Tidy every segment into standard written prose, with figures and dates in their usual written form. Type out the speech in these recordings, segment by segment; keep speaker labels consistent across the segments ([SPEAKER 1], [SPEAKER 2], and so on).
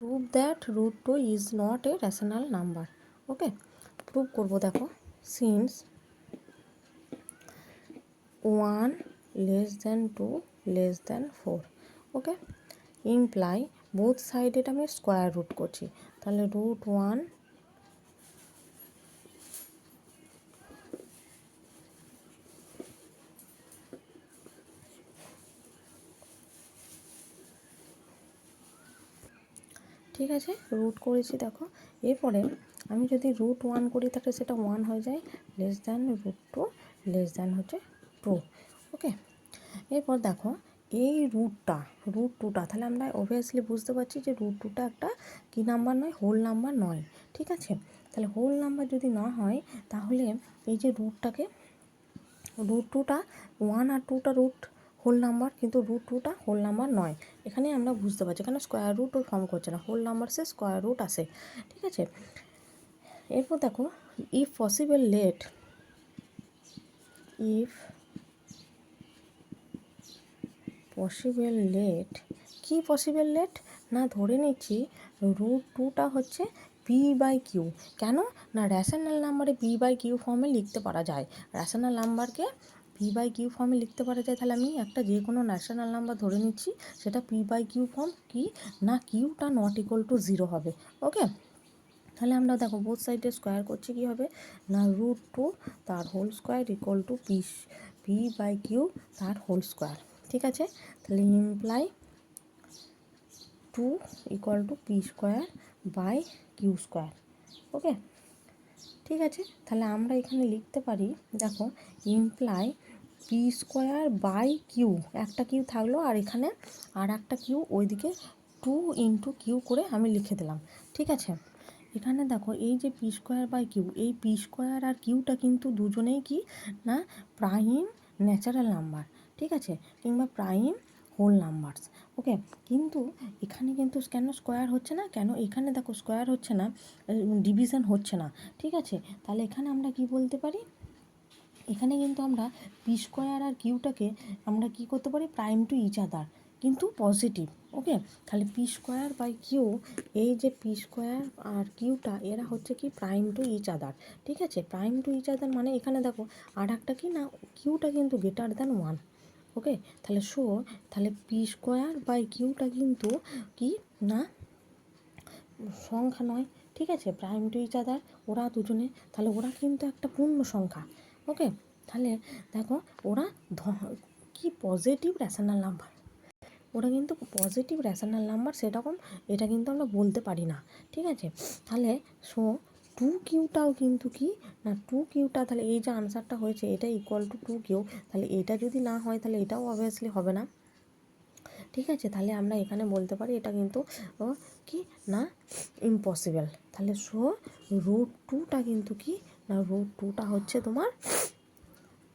[SPEAKER 1] Prove that root two is not a rational number. Okay, prove করবো। দেখো, since 1 less than 2 less than 4, okay, imply both sided আমি square root করছি, তাহলে root 1 ঠিক আছে, root করেছি। দেখো, এরপরে আমি যদি রুট 1 করি তাহলে সেটা 1 হয়ে যায়, less than root 2 less than হচ্ছে 2, ওকে। এরপর দেখো, এই রুট 2টা তাহলে আমরা অবভিয়াসলি বুঝতে পারছি যে রুট 2টা একটা কী নাম্বার নয়, হোল নাম্বার নয়, ঠিক আছে। তাহলে হোল নাম্বার যদি না হয় তাহলে এই যে রুট 2টা 1 আর 2টা রুট হোল নাম্বার, কিন্তু রুট 2টা হোল নাম্বার নয়। এখানে আমরা বুঝতে পারছি, এখানে স্কোয়ার রুটও ফর্ম করছে না, হোল নাম্বার সে স্কোয়ার রুট আসে, ঠিক আছে। এরপর দেখো, ইফ পসিবল লেট কি পসিবল লেট না, ধরে নিচ্ছি রুট 2টা হচ্ছে p/q। কেন না, র্যাশনাল নাম্বারে p/q ফর্মে লিখতে পারা যায়, র্যাশনাল নাম্বারকে p/q ফর্মে লিখতে পারা যায়। তাহলে আমি একটা যে কোনো ন্যাশনাল নাম্বার ধরে নিচ্ছি, সেটা p/q ফর্ম কি না, কিউটা নট ইকুয়াল টু 0 হবে, ওকে। তাহলে আমরা দেখো বোথ সাইডে স্কোয়ার করছি, কী হবে না, রুট 2 তার whole square equal to p/q তার হোল স্কোয়ার, ঠিক আছে। তাহলে ইমপ্লাই 2 ইকুয়াল টু p²/q², ওকে, ঠিক আছে। তাহলে আমরা এখানে লিখতে পারি, দেখো, ইমপ্লাই p²/q, একটা কিউ থাকলো আর এখানে আর একটা কিউ, ওইদিকে 2 × q করে আমি লিখে দিলাম, ঠিক আছে। এখানে দেখো, এই যে p²/q, এই p² আর কিউটা কিন্তু দুজনেই কি না, প্রাইম ন্যাচারাল নাম্বার, ঠিক আছে, কিংবা প্রাইম হোল নাম্বারস, ওকে। কিন্তু এখানে কিন্তু কেন স্কোয়ার হচ্ছে না, কেন এখানে দেখো স্কোয়ার হচ্ছে না, ডিভিশন হচ্ছে না, ঠিক আছে। তাহলে এখানে আমরা কি বলতে পারি, এখানে কিন্তু আমরা p² আর কিউটাকে আমরা কি করতে পারি, প্রাইম টু ইচ আদার, কিন্তু পজিটিভ, ওকে। তাহলে p²/q, এই যে p² আর কিউটা এরা হচ্ছে কি প্রাইম টু ইচ আদার, ঠিক আছে। প্রাইম টু ইচ আদার মানে এখানে দেখো আর একটা কি না, কিউটা কিন্তু গ্রেটার দ্যান 1, ওকে। তাহলে তাহলে p²/কিউটা কিন্তু কি না, সংখ্যা নয়, ঠিক আছে, প্রাইম টু ইচ আদার ওরা দুজনে, তাহলে ওরা কিন্তু একটা পূর্ণ সংখ্যা, ওকে। তাহলে দেখো, ওরা কি পজিটিভ র্যাশনাল নাম্বার, ওরা কিন্তু পজিটিভ র্যাশনাল নাম্বার, সেরকম এটা কিন্তু আমরা বলতে পারি না, ঠিক আছে। তাহলে 2q কিন্তু কি না, 2q তাহলে এই যে আনসারটা হয়েছে এটা ইকুয়াল টু 2q, তাহলে এটা যদি না হয় তাহলে এটাও অবভিয়াসলি হবে না, ঠিক আছে। তাহলে আমরা এখানে বলতে পারি এটা কিন্তু কি না, ইম্পসিবল। তাহলে রুট 2টা কিন্তু কি না, রুট 2টা হচ্ছে তোমার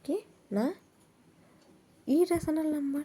[SPEAKER 1] কি না, ইরেশনাল নাম্বার।